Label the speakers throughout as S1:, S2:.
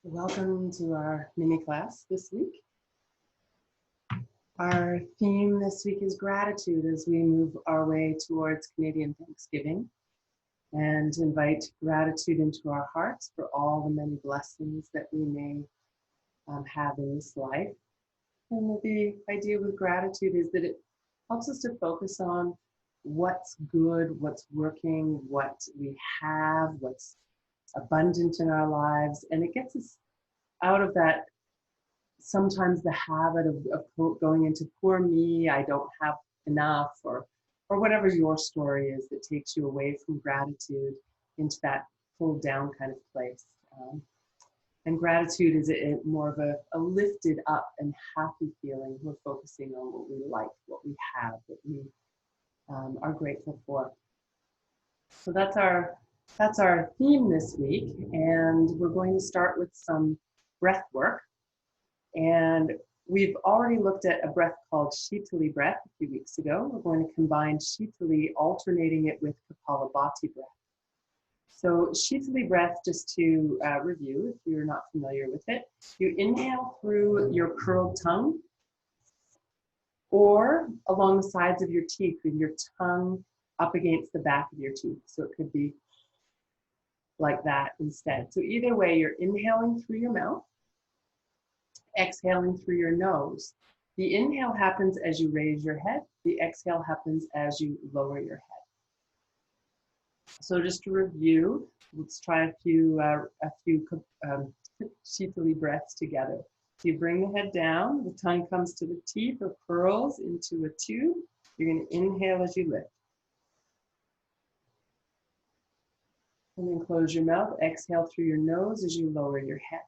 S1: Welcome to our mini class this week. Our theme this week is gratitude as we move our way towards Canadian Thanksgiving and invite gratitude into our hearts for all the many blessings that we may have in this life. And the idea with gratitude is that it helps us to focus on what's good, what's working, what we have, what's abundant in our lives, and it gets us out of that sometimes the habit of going into poor me, I don't have enough, or whatever your story is that takes you away from gratitude into that pulled down kind of place. And gratitude is more of a lifted up and happy feeling. We're focusing on what we like, what we have, what we are grateful for. So that's our theme this week, and we're going to start with some breath work. And we've already looked at a breath called Shitali breath a few weeks ago. We're going to combine Shitali, alternating it with Kapalabhati breath. So Shitali breath, just to review, if you're not familiar with it, you inhale through your curled tongue or along the sides of your teeth with your tongue up against the back of your teeth. So it could be like that instead. So either way, you're inhaling through your mouth, exhaling through your nose. The inhale happens as you raise your head. The exhale happens as you lower your head. So just to review, let's try a few Shitali breaths together. So you bring the head down, the tongue comes to the teeth or curls into a tube. You're going to inhale as you lift. And then close your mouth, exhale through your nose as you lower your head.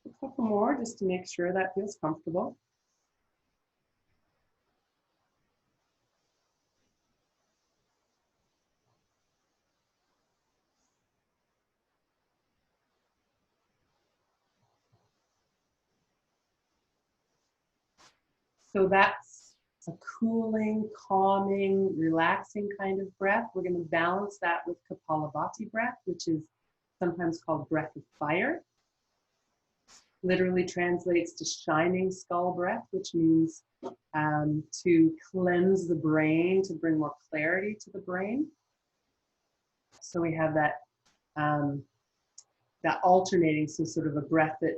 S1: A couple more just to make sure that feels comfortable. So that's a cooling, calming, relaxing kind of breath. We're going to balance that with Kapalabhati breath, which is sometimes called breath of fire. Literally translates to shining skull breath, which means to cleanse the brain, to bring more clarity to the brain. So we have that that alternating, so sort of a breath that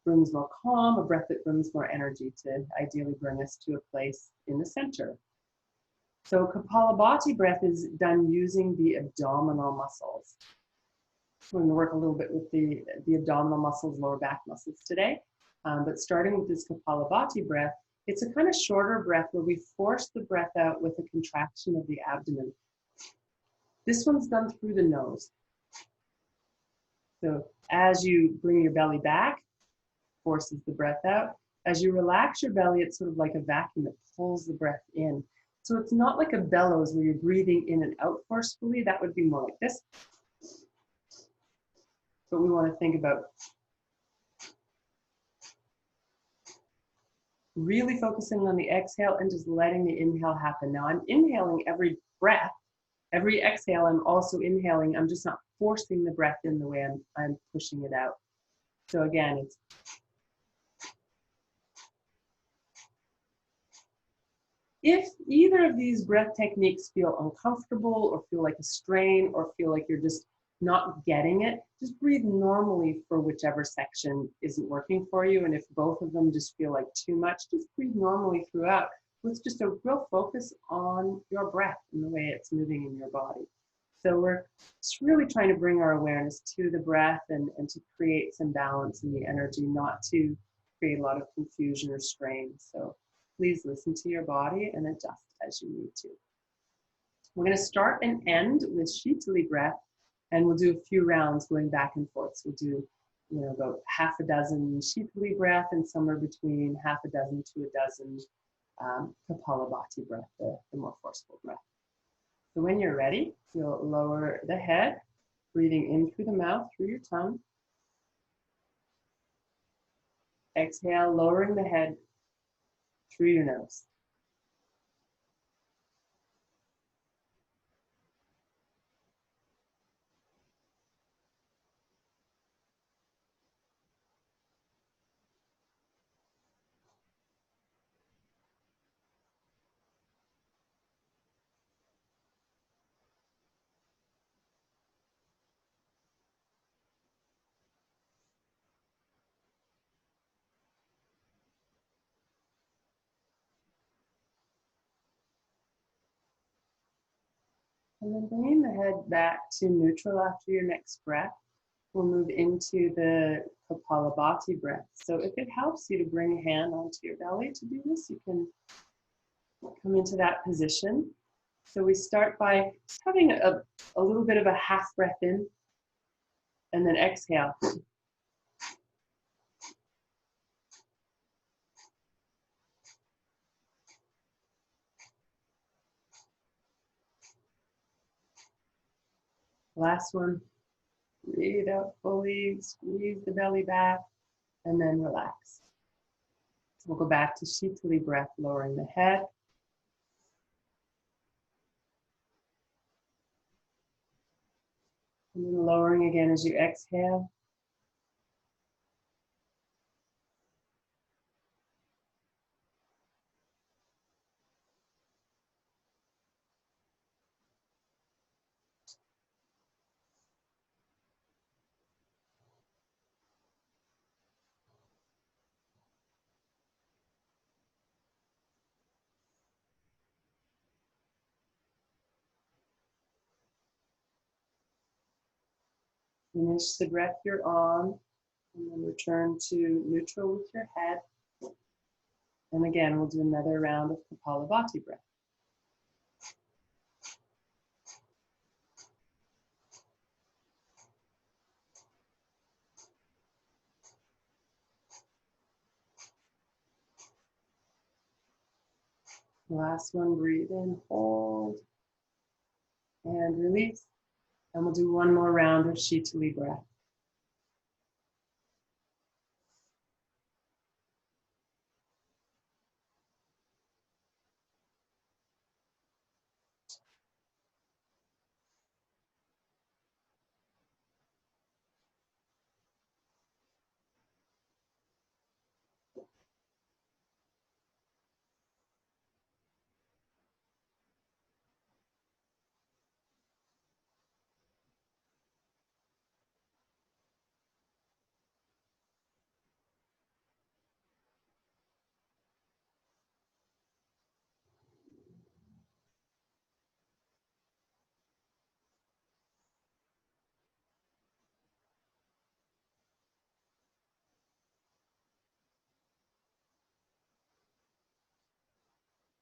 S1: brings more calm, a breath that brings more energy to ideally bring us to a place in the center. So Kapalabhati breath is done using the abdominal muscles. We're going to work a little bit with the abdominal muscles, lower back muscles today. But starting with this Kapalabhati breath, it's a kind of shorter breath where we force the breath out with a contraction of the abdomen. This one's done through the nose. So as you bring your belly back, forces the breath out. As you relax your belly, it's sort of like a vacuum that pulls the breath in. So it's not like a bellows where you're breathing in and out forcefully. That would be more like this. But we want to think about really focusing on the exhale and just letting the inhale happen. Now I'm inhaling every breath. Every exhale, I'm also inhaling. I'm just not forcing the breath in the way I'm pushing it out. So again, it's if either of these breath techniques feel uncomfortable or feel like a strain or feel like you're just not getting it, just breathe normally for whichever section isn't working for you. And if both of them just feel like too much, just breathe normally throughout with just a real focus on your breath and the way it's moving in your body. So we're just really trying to bring our awareness to the breath and to create some balance in the energy, not to create a lot of confusion or strain. So please listen to your body and adjust as you need to. We're going to start and end with Shitali breath, and we'll do a few rounds going back and forth. So we'll do, about half a dozen Shitali breath and somewhere between half a dozen to a dozen Kapalabhati breath, the more forceful breath. So when you're ready, you'll lower the head, breathing in through the mouth, through your tongue. Exhale, lowering the head through your nose. And then bringing the head back to neutral after your next breath, we'll move into the Kapalabhati breath. So if it helps you to bring a hand onto your belly to do this, you can come into that position. So we start by having a little bit of a half breath in, and then exhale. Last one. Breathe out fully, squeeze the belly back, and then relax. So we'll go back to Shitali breath, lowering the head. And then lowering again as you exhale. Finish the breath you're on, and then return to neutral with your head. And again, we'll do another round of Kapalabhati breath. Last one, breathe in, hold, and release. And we'll do one more round of Shitali breath.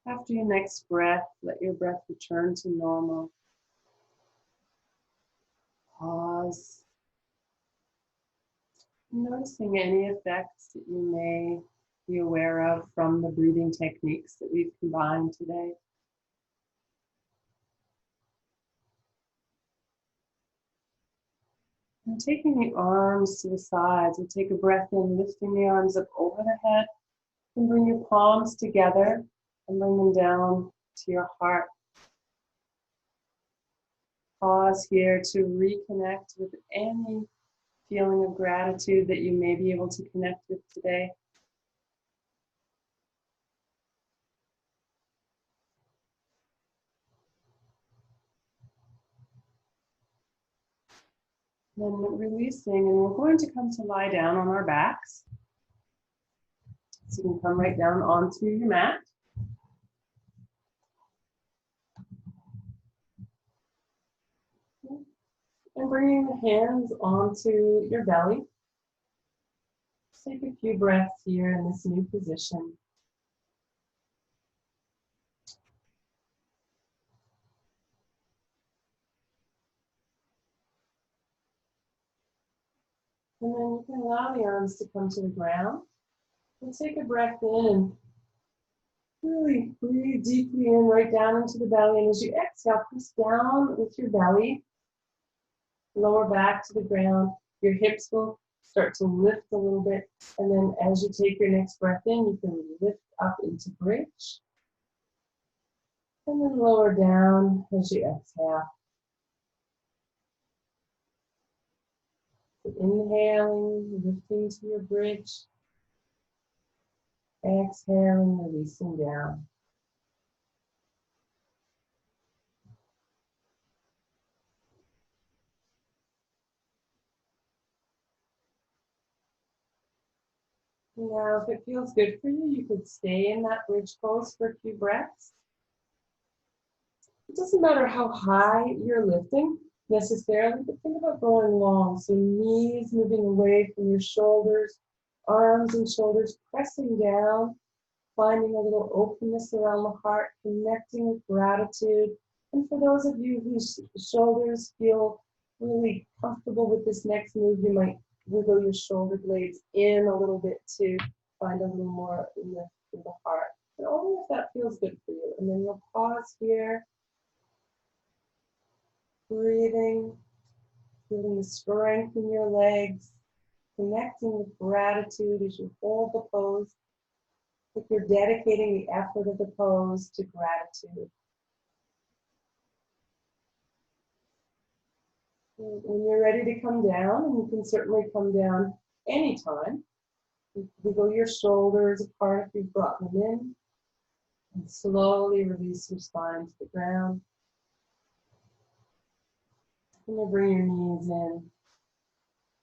S1: After your next breath, let your breath return to normal. Pause. Noticing any effects that you may be aware of from the breathing techniques that we've combined today. And taking the arms to the sides, and take a breath in, lifting the arms up over the head, and bring your palms together and bring them down to your heart. Pause here to reconnect with any feeling of gratitude that you may be able to connect with today. Then releasing, and we're going to come to lie down on our backs. So you can come right down onto your mat. And bringing the hands onto your belly. Take a few breaths here in this new position. And then you can allow the arms to come to the ground. And take a breath in and really breathe deeply in, right down into the belly. And as you exhale, press down with your belly, lower back to the ground. Your hips will start to lift a little bit. And then as you take your next breath in, you can lift up into bridge. And then lower down as you exhale. So inhaling, lifting to your bridge. Exhaling, releasing down. Now, if it feels good for you, you could stay in that bridge pose for a few breaths. It doesn't matter how high you're lifting necessarily, but think about going long. So knees moving away from your shoulders, arms and shoulders pressing down, finding a little openness around the heart, connecting with gratitude. And for those of you whose shoulders feel really comfortable with this next move, you might wiggle your shoulder blades in a little bit to find a little more lift in the heart. And only if that feels good for you. And then you'll pause here, breathing, feeling the strength in your legs, connecting with gratitude as you hold the pose. If you're dedicating the effort of the pose to gratitude. When you're ready to come down, and you can certainly come down anytime, wiggle your shoulders apart if you've brought them in, and slowly release your spine to the ground. And you'll bring your knees in.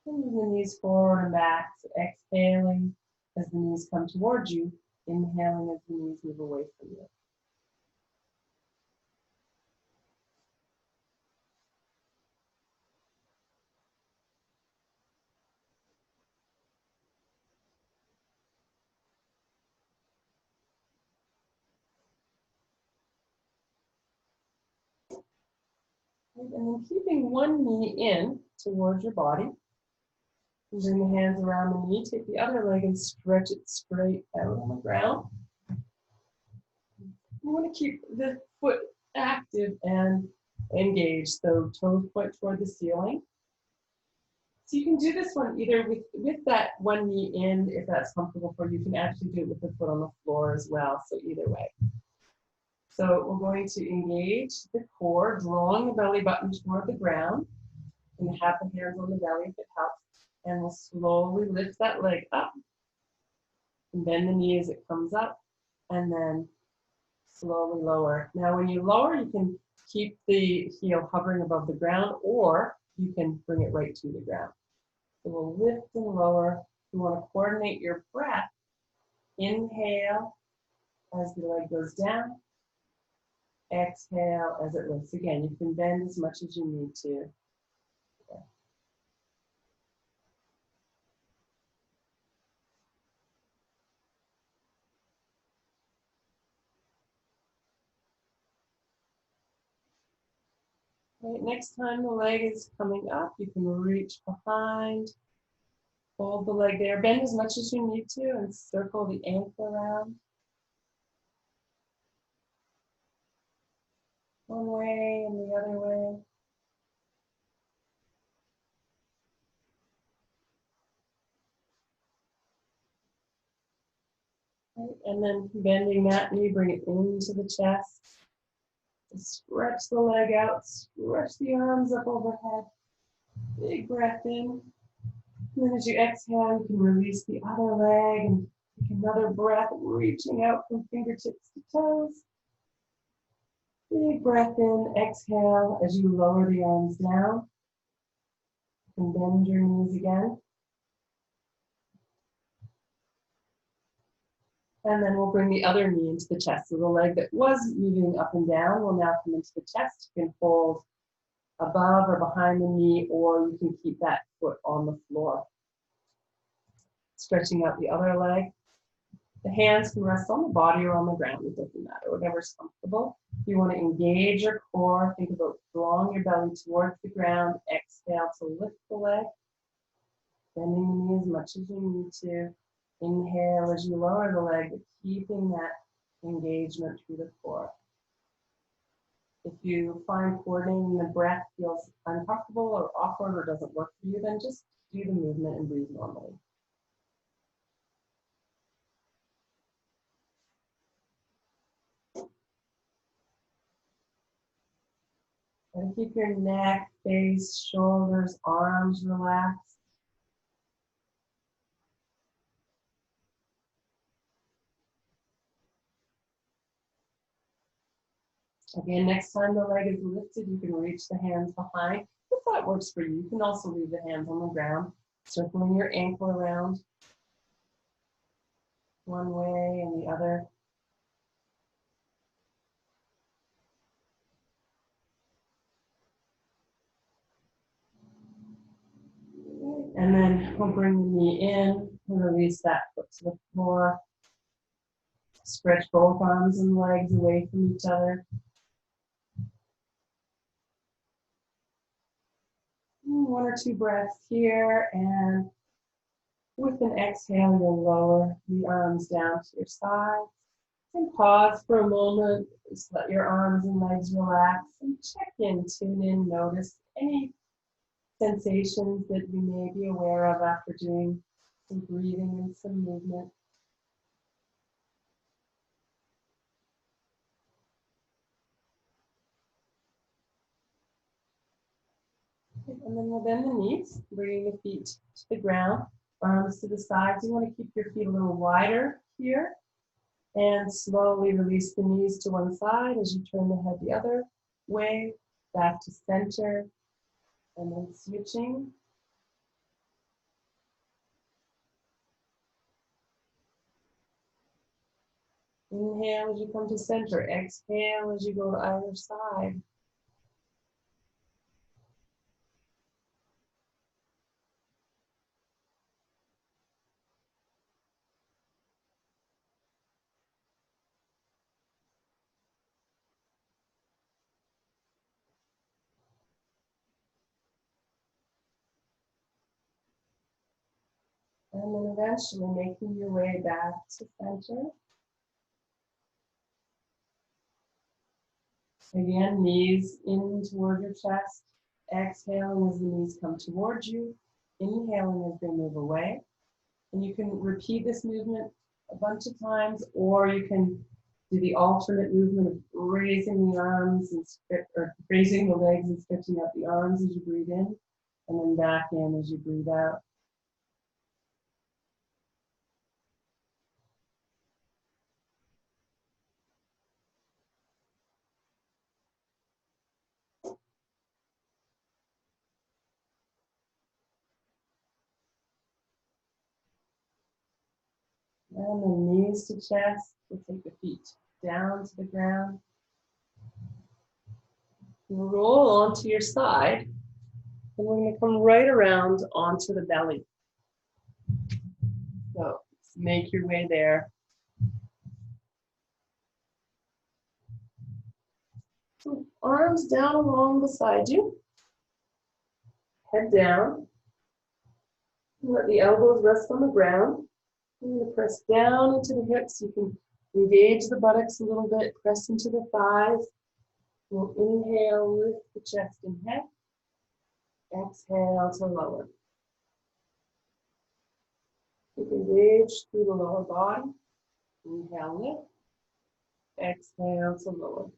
S1: And move the knees forward and back. So exhaling as the knees come towards you, inhaling as the knees move away from you. And then keeping one knee in towards your body. And bring the hands around the knee. Take the other leg and stretch it straight out on the ground. You want to keep the foot active and engaged, so toes point toward the ceiling. So you can do this one either with that one knee in, if that's comfortable for you. You can actually do it with the foot on the floor as well, so either way. So we're going to engage the core, drawing the belly button toward the ground, and have the hands on the belly if it helps. And we'll slowly lift that leg up, and bend the knee as it comes up, and then slowly lower. Now when you lower, you can keep the heel hovering above the ground, or you can bring it right to the ground. So we'll lift and lower. You want to coordinate your breath. Inhale as the leg goes down. Exhale as it lifts. Again, you can bend as much as you need to. Okay. Right, next time the leg is coming up, you can reach behind, hold the leg there, bend as much as you need to, and circle the ankle around. One way and the other way. Right, and then bending that knee, bring it into the chest. Stretch the leg out, stretch the arms up overhead. Big breath in. And then as you exhale, you can release the other leg and take another breath, reaching out from fingertips to toes. Big breath in, exhale as you lower the arms down. And bend your knees again. And then we'll bring the other knee into the chest. So the leg that was moving up and down will now come into the chest. You can hold above or behind the knee, or you can keep that foot on the floor. Stretching out the other leg. The hands can rest on the body or on the ground. It doesn't matter, whatever's comfortable. You want to engage your core. Think about drawing your belly towards the ground. Exhale to lift the leg. Bending the knee as much as you need to. Inhale as you lower the leg, but keeping that engagement through the core. If you find coordinating the breath feels uncomfortable or awkward or doesn't work for you, then just do the movement and breathe normally. And keep your neck, face, shoulders, arms relaxed. Again, next time the leg is lifted, you can reach the hands behind. If that works for you, you can also leave the hands on the ground, circling your ankle around one way and the other. We'll bring the knee in and release that foot to the floor. Stretch both arms and legs away from each other. One or two breaths here, and with an exhale, you'll lower the arms down to your sides. And pause for a moment. Just let your arms and legs relax and check in, tune in, notice any sensations that you may be aware of after doing some breathing and some movement. And then we'll bend the knees, bringing the feet to the ground, arms to the sides. You want to keep your feet a little wider here. And slowly release the knees to one side as you turn the head the other way, back to center, and then switching. Inhale as you come to center. Exhale as you go to either side. And then eventually making your way back to center. Again, knees in toward your chest. Exhaling as the knees come towards you. Inhaling as they move away. And you can repeat this movement a bunch of times, or you can do the alternate movement of raising the arms and or raising the legs and stretching out the arms as you breathe in, and then back in as you breathe out. And then knees to chest. We'll take the feet down to the ground. You'll roll onto your side, and we're going to come right around onto the belly. So make your way there. So arms down along beside you. Head down. Let the elbows rest on the ground. You're going to press down into the hips. You can engage the buttocks a little bit, press into the thighs. We'll inhale, lift the chest and head. Exhale to lower. You can engage through the lower body. Inhale, lift. Exhale to lower.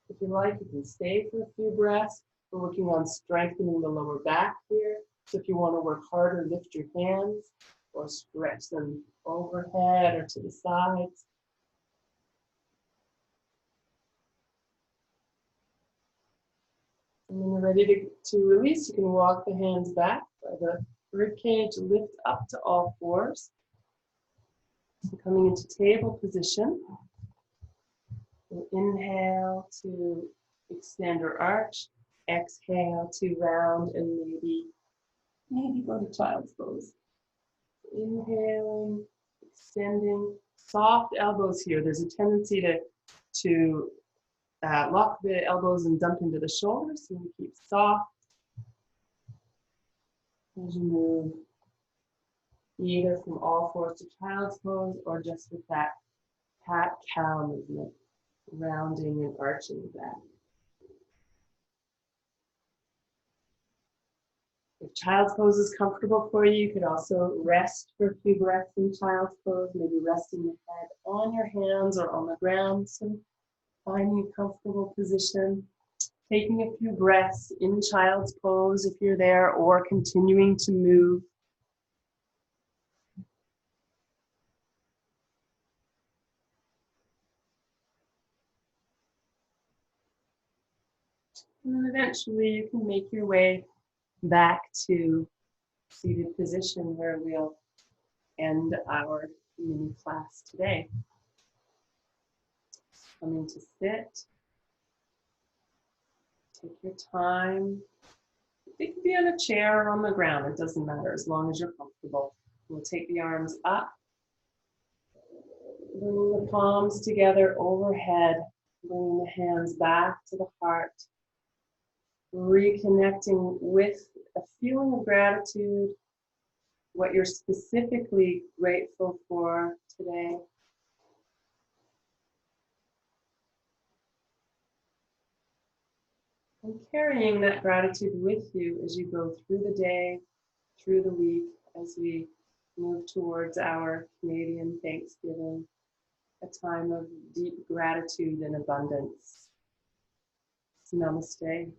S1: If you like, you can stay for a few breaths. We're working on strengthening the lower back here. So if you want to work harder, lift your hands or stretch them overhead or to the sides. And when you're ready to release, you can walk the hands back by the ribcage, lift up to all fours. So coming into table position. We'll inhale to extend or arch. Exhale to round and maybe go to child's pose. Inhaling, extending, soft elbows here. There's a tendency to lock the elbows and dump into the shoulders, so you keep soft as you move either from all fours to child's pose or just with that cat-cow movement, rounding and arching the back. If child's pose is comfortable for you, you could also rest for a few breaths in child's pose, maybe resting the head on your hands or on the ground. So finding a comfortable position, taking a few breaths in child's pose if you're there, or continuing to move. And then eventually you can make your way back to seated position where we'll end our mini class today. Coming to sit, take your time. It could be on a chair or on the ground, it doesn't matter as long as you're comfortable. We'll take the arms up, bring the palms together overhead, bring the hands back to the heart, reconnecting with a feeling of gratitude, what you're specifically grateful for today. And carrying that gratitude with you as you go through the day, through the week, as we move towards our Canadian Thanksgiving, a time of deep gratitude and abundance. Namaste.